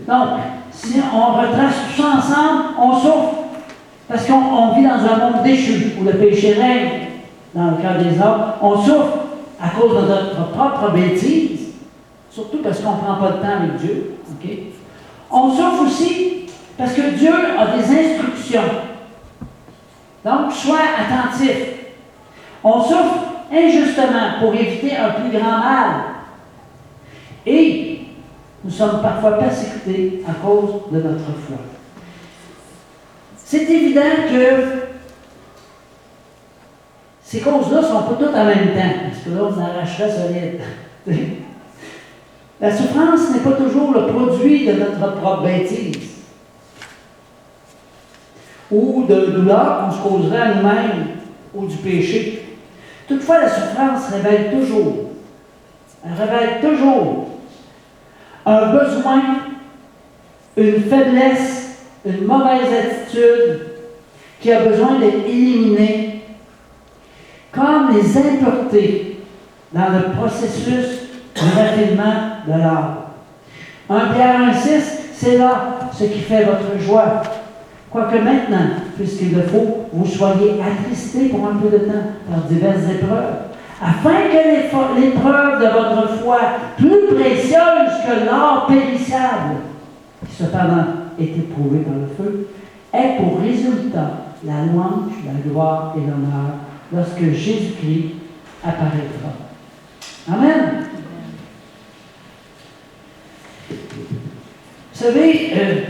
Donc, si on retrace tout ça ensemble, on souffre parce qu'on vit dans un monde déchu où le péché règne dans le cœur des hommes. On souffre à cause de notre propre bêtise, surtout parce qu'on ne prend pas de temps avec Dieu. Okay? On souffre aussi parce que Dieu a des instructions. Donc, sois attentif. On souffre injustement pour éviter un plus grand mal. Et nous sommes parfois persécutés à cause de notre foi. C'est évident que ces causes-là ne sont pas toutes en même temps, parce que là, on arracherait solide. La souffrance n'est pas toujours le produit de notre propre bêtise ou de douleur qu'on se causerait à nous-mêmes ou du péché. Toutefois, la souffrance révèle toujours un besoin, une faiblesse, une mauvaise attitude qui a besoin d'être éliminée, comme les impuretés dans le processus du raffinement de l'âme. 1 Pierre 1,6, c'est là ce qui fait votre joie. Quoique maintenant, puisqu'il le faut, vous soyez attristés pour un peu de temps par diverses épreuves, afin que l'épreuve de votre foi, plus précieuse que l'or périssable, qui cependant est éprouvé par le feu, ait pour résultat la louange, la gloire et l'honneur lorsque Jésus-Christ apparaîtra. Amen. Vous savez,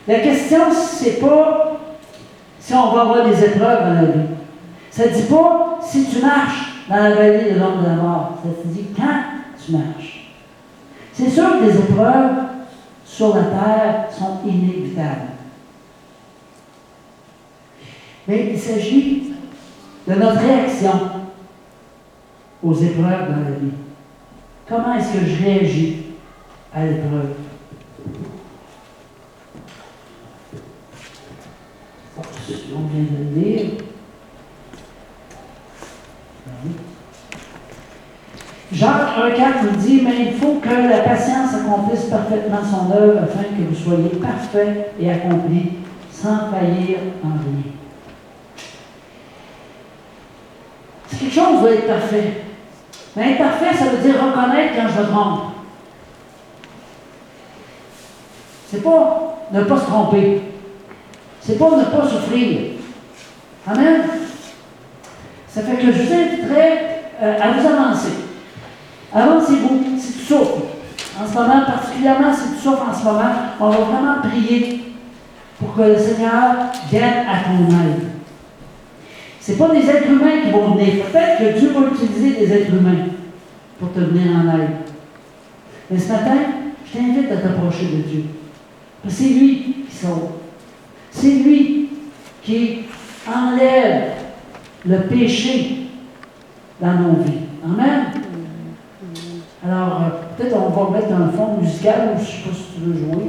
la question, c'est pas si on va avoir des épreuves dans la vie. Ça ne dit pas si tu marches dans la vallée de l'ombre de la mort. Ça te dit quand tu marches. C'est sûr que les épreuves sur la terre sont inévitables. Mais il s'agit de notre réaction aux épreuves dans la vie. Comment est-ce que je réagis à l'épreuve? On vient de le lire. Jacques 1,4 nous dit, mais il faut que la patience accomplisse parfaitement son œuvre afin que vous soyez parfaits et accomplis sans faillir en rien. C'est quelque chose d'être parfait. Mais être parfait, ça veut dire reconnaître quand je me trompe. C'est pas ne pas se tromper. C'est pas ne pas souffrir. Amen. Ça fait que je vous inviterai à vous avancer. Avancez-vous si tu souffres. En ce moment, particulièrement si tu souffres en ce moment, on va vraiment prier pour que le Seigneur vienne à ton aide. Ce n'est pas des êtres humains qui vont venir. Peut-être que Dieu va utiliser des êtres humains pour te venir en aide. Mais ce matin, je t'invite à t'approcher de Dieu. Parce que c'est lui qui sauve. C'est lui qui enlève le péché dans nos vies. Amen? Alors, peut-être on va mettre un fond musical, ou je ne sais pas si tu veux jouer.